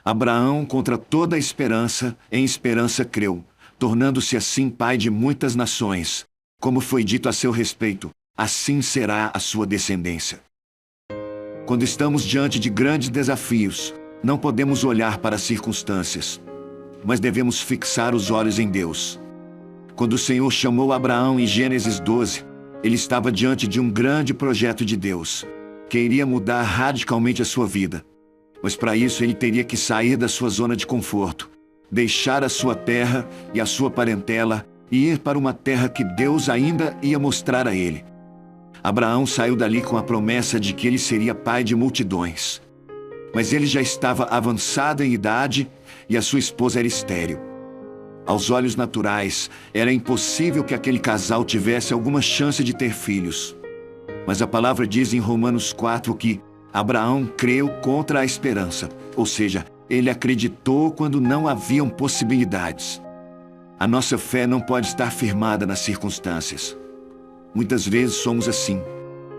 Abraão, contra toda a esperança, em esperança creu, tornando-se assim pai de muitas nações. Como foi dito a seu respeito, assim será a sua descendência. Quando estamos diante de grandes desafios, não podemos olhar para as circunstâncias, mas devemos fixar os olhos em Deus. Quando o Senhor chamou Abraão em Gênesis 12, ele estava diante de um grande projeto de Deus, que iria mudar radicalmente a sua vida. Mas para isso ele teria que sair da sua zona de conforto, deixar a sua terra e a sua parentela e ir para uma terra que Deus ainda ia mostrar a ele. Abraão saiu dali com a promessa de que ele seria pai de multidões. Mas ele já estava avançado em idade e a sua esposa era estéril. Aos olhos naturais, era impossível que aquele casal tivesse alguma chance de ter filhos. Mas a palavra diz em Romanos 4 que Abraão creu contra a esperança, ou seja, ele acreditou quando não haviam possibilidades. A nossa fé não pode estar firmada nas circunstâncias. Muitas vezes somos assim.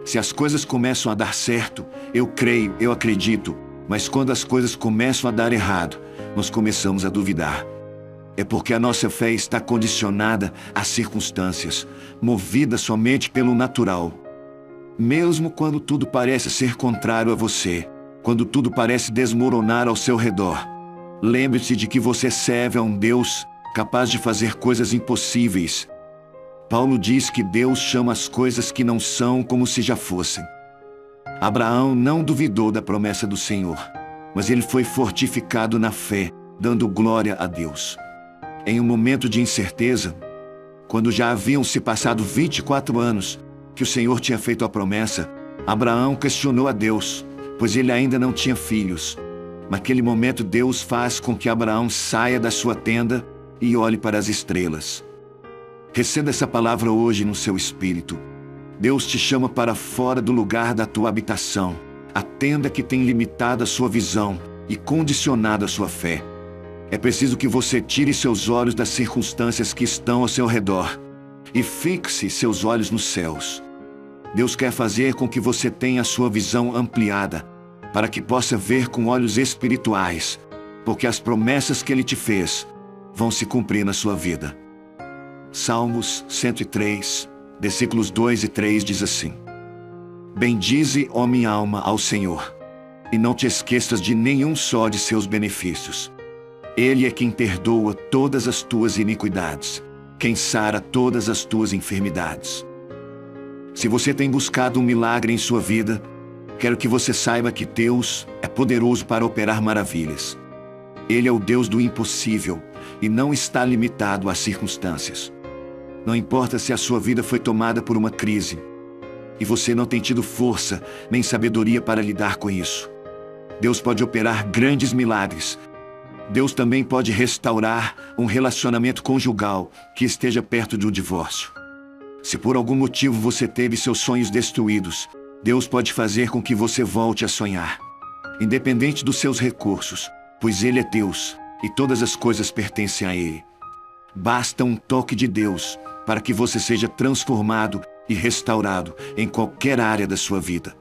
Se as coisas começam a dar certo, eu creio, eu acredito, mas quando as coisas começam a dar errado, nós começamos a duvidar. É porque a nossa fé está condicionada às circunstâncias, movida somente pelo natural. Mesmo quando tudo parece ser contrário a você, quando tudo parece desmoronar ao seu redor, lembre-se de que você serve a um Deus capaz de fazer coisas impossíveis. Paulo diz que Deus chama as coisas que não são como se já fossem. Abraão não duvidou da promessa do Senhor, mas ele foi fortificado na fé, dando glória a Deus. Em um momento de incerteza, quando já haviam se passado 24 anos que o Senhor tinha feito a promessa, Abraão questionou a Deus, pois ele ainda não tinha filhos. Naquele momento, Deus faz com que Abraão saia da sua tenda e olhe para as estrelas. Receba essa palavra hoje no seu espírito. Deus te chama para fora do lugar da tua habitação, a tenda que tem limitado a sua visão e condicionado a sua fé. É preciso que você tire seus olhos das circunstâncias que estão ao seu redor e fixe seus olhos nos céus. Deus quer fazer com que você tenha a sua visão ampliada, para que possa ver com olhos espirituais, porque as promessas que Ele te fez vão se cumprir na sua vida. Salmos 103, versículos 2 e 3 diz assim: Bendize, ó minha alma, ao Senhor, e não te esqueças de nenhum só de seus benefícios. Ele é quem perdoa todas as tuas iniquidades, quem sara todas as tuas enfermidades. Se você tem buscado um milagre em sua vida, quero que você saiba que Deus é poderoso para operar maravilhas. Ele é o Deus do impossível e não está limitado às circunstâncias. Não importa se a sua vida foi tomada por uma crise e você não tem tido força nem sabedoria para lidar com isso. Deus pode operar grandes milagres. Deus também pode restaurar um relacionamento conjugal que esteja perto de um divórcio. Se por algum motivo você teve seus sonhos destruídos, Deus pode fazer com que você volte a sonhar, independente dos seus recursos, pois Ele é Deus e todas as coisas pertencem a Ele. Basta um toque de Deus para que você seja transformado e restaurado em qualquer área da sua vida.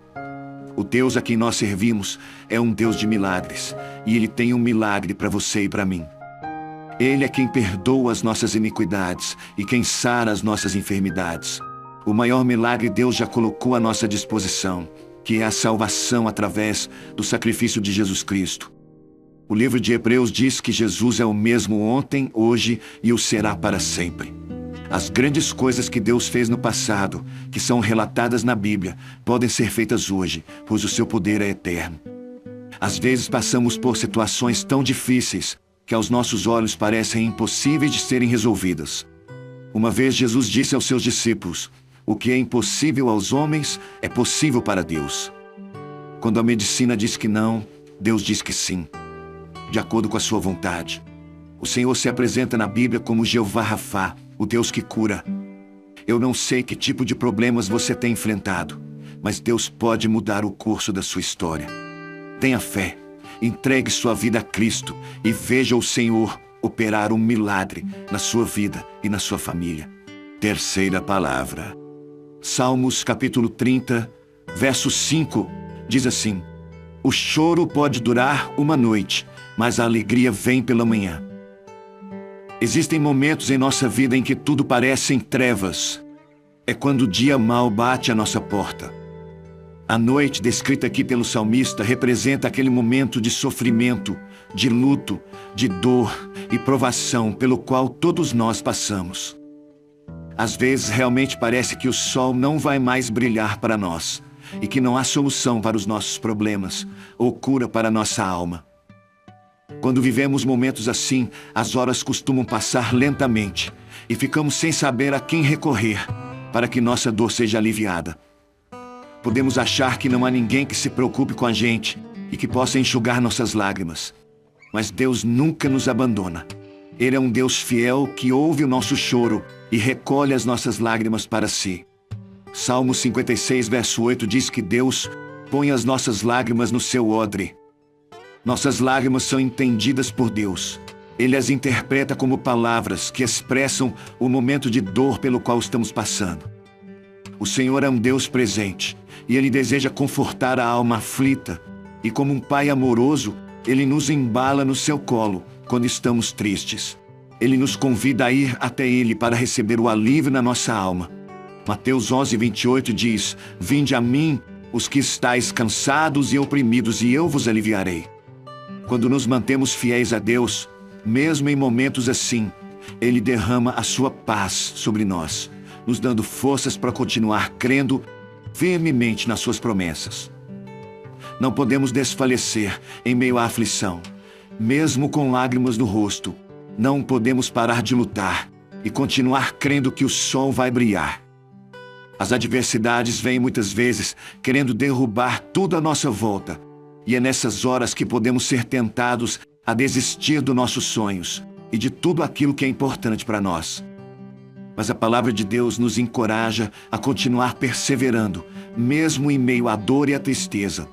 O Deus a quem nós servimos é um Deus de milagres, e Ele tem um milagre para você e para mim. Ele é quem perdoa as nossas iniquidades e quem sara as nossas enfermidades. O maior milagre Deus já colocou à nossa disposição, que é a salvação através do sacrifício de Jesus Cristo. O livro de Hebreus diz que Jesus é o mesmo ontem, hoje e o será para sempre. As grandes coisas que Deus fez no passado, que são relatadas na Bíblia, podem ser feitas hoje, pois o seu poder é eterno. Às vezes passamos por situações tão difíceis que aos nossos olhos parecem impossíveis de serem resolvidas. Uma vez Jesus disse aos seus discípulos: o que é impossível aos homens é possível para Deus. Quando a medicina diz que não, Deus diz que sim, de acordo com a sua vontade. O Senhor se apresenta na Bíblia como Jeová Rafá, o Deus que cura. Eu não sei que tipo de problemas você tem enfrentado, mas Deus pode mudar o curso da sua história. Tenha fé, entregue sua vida a Cristo e veja o Senhor operar um milagre na sua vida e na sua família. Terceira palavra. Salmos capítulo 30, verso 5, diz assim: o choro pode durar uma noite, mas a alegria vem pela manhã. Existem momentos em nossa vida em que tudo parece em trevas. É quando o dia mau bate à nossa porta. A noite, descrita aqui pelo salmista, representa aquele momento de sofrimento, de luto, de dor e provação pelo qual todos nós passamos. Às vezes, realmente parece que o sol não vai mais brilhar para nós e que não há solução para os nossos problemas ou cura para nossa alma. Quando vivemos momentos assim, as horas costumam passar lentamente e ficamos sem saber a quem recorrer para que nossa dor seja aliviada. Podemos achar que não há ninguém que se preocupe com a gente e que possa enxugar nossas lágrimas. Mas Deus nunca nos abandona. Ele é um Deus fiel que ouve o nosso choro e recolhe as nossas lágrimas para si. Salmo 56, verso 8 diz que Deus põe as nossas lágrimas no seu odre. Nossas lágrimas são entendidas por Deus. Ele as interpreta como palavras que expressam o momento de dor pelo qual estamos passando. O Senhor é um Deus presente e Ele deseja confortar a alma aflita. E como um pai amoroso, Ele nos embala no seu colo quando estamos tristes. Ele nos convida a ir até Ele para receber o alívio na nossa alma. Mateus 11, 28 diz: Vinde a mim, os que estáis cansados e oprimidos, e eu vos aliviarei. Quando nos mantemos fiéis a Deus, mesmo em momentos assim, Ele derrama a sua paz sobre nós, nos dando forças para continuar crendo firmemente nas suas promessas. Não podemos desfalecer em meio à aflição. Mesmo com lágrimas no rosto, não podemos parar de lutar e continuar crendo que o sol vai brilhar. As adversidades vêm muitas vezes querendo derrubar tudo à nossa volta, e é nessas horas que podemos ser tentados a desistir dos nossos sonhos e de tudo aquilo que é importante para nós. Mas a palavra de Deus nos encoraja a continuar perseverando, mesmo em meio à dor e à tristeza.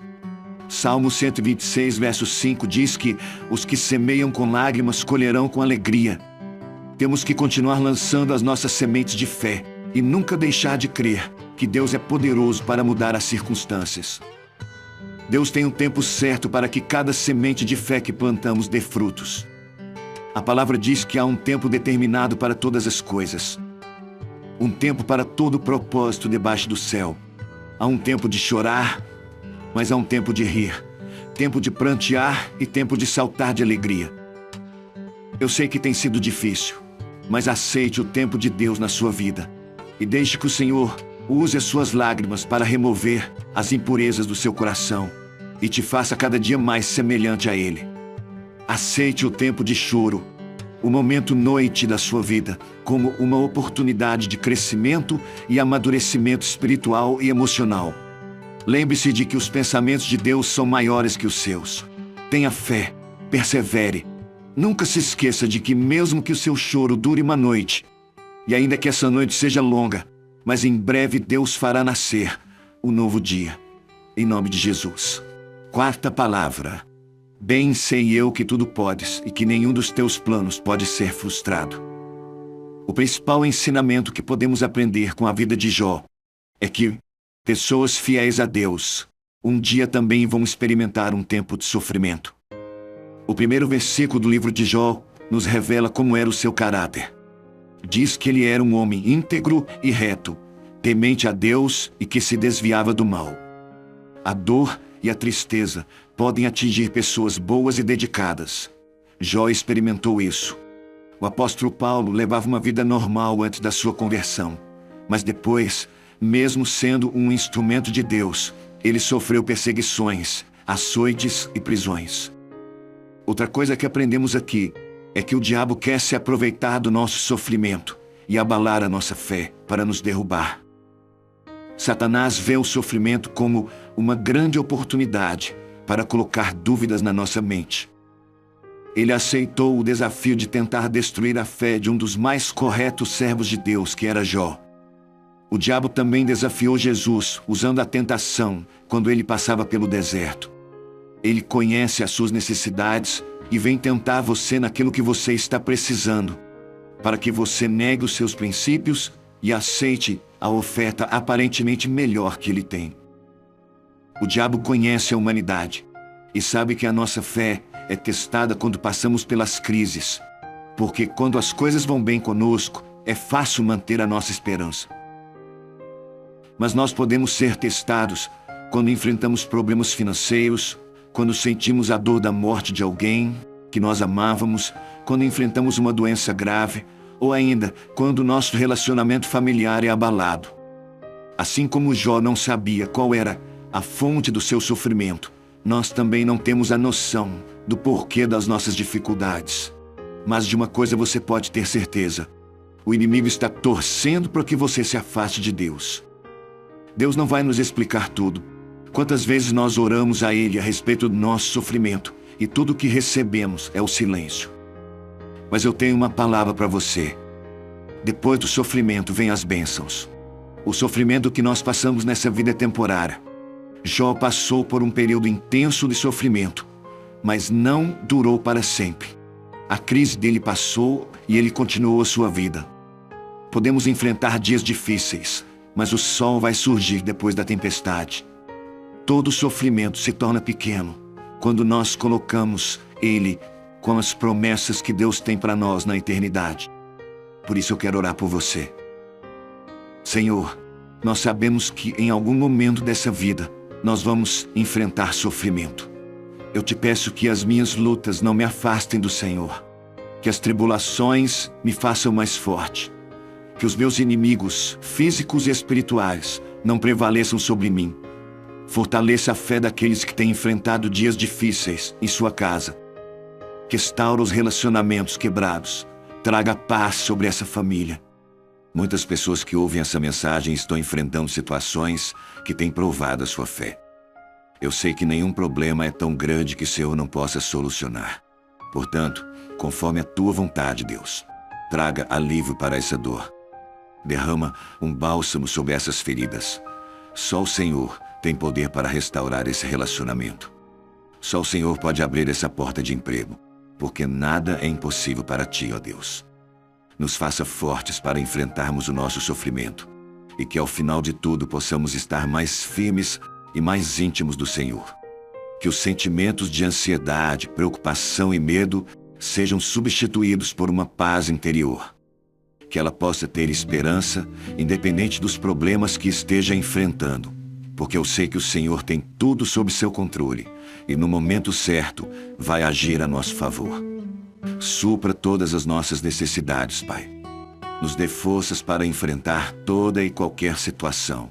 Salmo 126, verso 5 diz que os que semeiam com lágrimas colherão com alegria. Temos que continuar lançando as nossas sementes de fé e nunca deixar de crer que Deus é poderoso para mudar as circunstâncias. Deus tem um tempo certo para que cada semente de fé que plantamos dê frutos. A palavra diz que há um tempo determinado para todas as coisas. Um tempo para todo propósito debaixo do céu. Há um tempo de chorar, mas há um tempo de rir. Tempo de prantear e tempo de saltar de alegria. Eu sei que tem sido difícil, mas aceite o tempo de Deus na sua vida. E deixe que o Senhor use as suas lágrimas para remover as impurezas do seu coração e te faça cada dia mais semelhante a Ele. Aceite o tempo de choro, o momento noite da sua vida, como uma oportunidade de crescimento e amadurecimento espiritual e emocional. Lembre-se de que os pensamentos de Deus são maiores que os seus. Tenha fé, persevere. Nunca se esqueça de que mesmo que o seu choro dure uma noite, e ainda que essa noite seja longa, mas em breve Deus fará nascer um novo dia. Em nome de Jesus. Quarta palavra. Bem sei eu que tudo podes e que nenhum dos teus planos pode ser frustrado. O principal ensinamento que podemos aprender com a vida de Jó é que pessoas fiéis a Deus um dia também vão experimentar um tempo de sofrimento. O primeiro versículo do livro de Jó nos revela como era o seu caráter. Diz que ele era um homem íntegro e reto, temente a Deus e que se desviava do mal. A dor e a tristeza podem atingir pessoas boas e dedicadas. Jó experimentou isso. O apóstolo Paulo levava uma vida normal antes da sua conversão, mas depois, mesmo sendo um instrumento de Deus, ele sofreu perseguições, açoites e prisões. Outra coisa que aprendemos aqui é que o diabo quer se aproveitar do nosso sofrimento e abalar a nossa fé para nos derrubar. Satanás vê o sofrimento como uma grande oportunidade para colocar dúvidas na nossa mente. Ele aceitou o desafio de tentar destruir a fé de um dos mais corretos servos de Deus, que era Jó. O diabo também desafiou Jesus usando a tentação quando ele passava pelo deserto. Ele conhece as suas necessidades e vem tentar você naquilo que você está precisando, para que você negue os seus princípios e aceite a oferta aparentemente melhor que ele tem. O diabo conhece a humanidade e sabe que a nossa fé é testada quando passamos pelas crises. Porque quando as coisas vão bem conosco, é fácil manter a nossa esperança. Mas nós podemos ser testados quando enfrentamos problemas financeiros, quando sentimos a dor da morte de alguém que nós amávamos, quando enfrentamos uma doença grave, ou ainda quando nosso relacionamento familiar é abalado. Assim como Jó não sabia qual era a fonte do seu sofrimento, nós também não temos a noção do porquê das nossas dificuldades. Mas de uma coisa você pode ter certeza: o inimigo está torcendo para que você se afaste de Deus. Deus não vai nos explicar tudo. Quantas vezes nós oramos a Ele a respeito do nosso sofrimento e tudo o que recebemos é o silêncio. Mas eu tenho uma palavra para você. Depois do sofrimento vem as bênçãos. O sofrimento que nós passamos nessa vida é temporária. Jó passou por um período intenso de sofrimento, mas não durou para sempre. A crise dele passou e ele continuou a sua vida. Podemos enfrentar dias difíceis, mas o sol vai surgir depois da tempestade. Todo sofrimento se torna pequeno quando nós colocamos ele com as promessas que Deus tem para nós na eternidade. Por isso eu quero orar por você. Senhor, nós sabemos que em algum momento dessa vida nós vamos enfrentar sofrimento. Eu te peço que as minhas lutas não me afastem do Senhor, que as tribulações me façam mais forte, que os meus inimigos físicos e espirituais não prevaleçam sobre mim. Fortaleça a fé daqueles que têm enfrentado dias difíceis em sua casa. Que restaure os relacionamentos quebrados. Traga paz sobre essa família. Muitas pessoas que ouvem essa mensagem estão enfrentando situações que têm provado a sua fé. Eu sei que nenhum problema é tão grande que o Senhor não possa solucionar. Portanto, conforme a tua vontade, Deus, traga alívio para essa dor. Derrama um bálsamo sobre essas feridas. Só o Senhor tem poder para restaurar esse relacionamento. Só o Senhor pode abrir essa porta de emprego, porque nada é impossível para ti, ó Deus. Nos faça fortes para enfrentarmos o nosso sofrimento e que ao final de tudo possamos estar mais firmes e mais íntimos do Senhor. Que os sentimentos de ansiedade, preocupação e medo sejam substituídos por uma paz interior. Que ela possa ter esperança, independente dos problemas que esteja enfrentando, porque eu sei que o Senhor tem tudo sob seu controle e no momento certo vai agir a nosso favor. Supra todas as nossas necessidades, Pai. Nos dê forças para enfrentar toda e qualquer situação.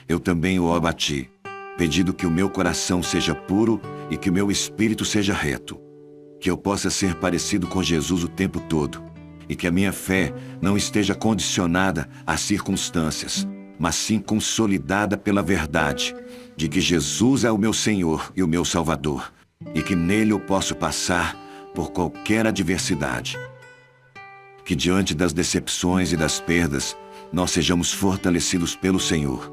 Eu também oro a Ti, pedindo que o meu coração seja puro e que o meu espírito seja reto. Que eu possa ser parecido com Jesus o tempo todo e que a minha fé não esteja condicionada às circunstâncias, mas sim consolidada pela verdade de que Jesus é o meu Senhor e o meu Salvador e que nele eu posso passar por qualquer adversidade. Que diante das decepções e das perdas, nós sejamos fortalecidos pelo Senhor.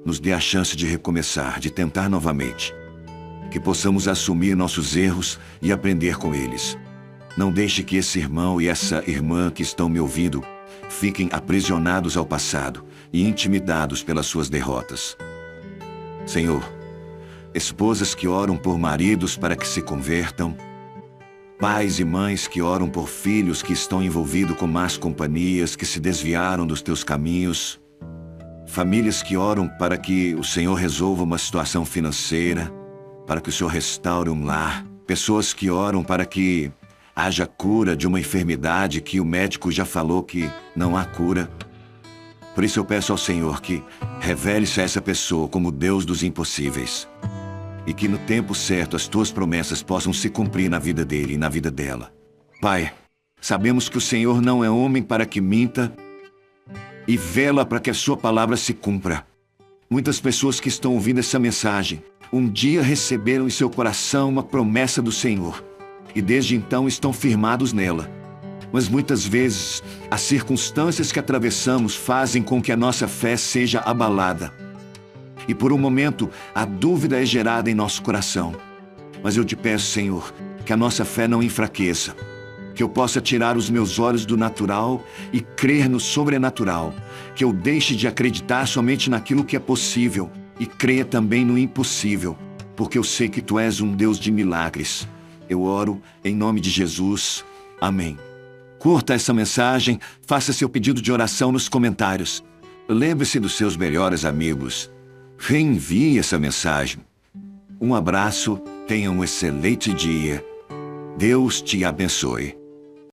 Nos dê a chance de recomeçar, de tentar novamente. Que possamos assumir nossos erros e aprender com eles. Não deixe que esse irmão e essa irmã que estão me ouvindo fiquem aprisionados ao passado e intimidados pelas suas derrotas. Senhor, esposas que oram por maridos para que se convertam, pais e mães que oram por filhos que estão envolvidos com más companhias, que se desviaram dos teus caminhos, famílias que oram para que o Senhor resolva uma situação financeira, para que o Senhor restaure um lar, pessoas que oram para que haja cura de uma enfermidade que o médico já falou que não há cura. Por isso eu peço ao Senhor que revele-se a essa pessoa como Deus dos impossíveis. E que no tempo certo as tuas promessas possam se cumprir na vida dele e na vida dela. Pai, sabemos que o Senhor não é homem para que minta e vela para que a sua palavra se cumpra. Muitas pessoas que estão ouvindo essa mensagem um dia receberam em seu coração uma promessa do Senhor e desde então estão firmados nela. Mas muitas vezes as circunstâncias que atravessamos fazem com que a nossa fé seja abalada. E por um momento, a dúvida é gerada em nosso coração. Mas eu te peço, Senhor, que a nossa fé não enfraqueça. Que eu possa tirar os meus olhos do natural e crer no sobrenatural. Que eu deixe de acreditar somente naquilo que é possível e creia também no impossível. Porque eu sei que Tu és um Deus de milagres. Eu oro em nome de Jesus. Amém. Curta essa mensagem, faça seu pedido de oração nos comentários. Lembre-se dos seus melhores amigos. Reenvie essa mensagem. Um abraço, tenha um excelente dia. Deus te abençoe.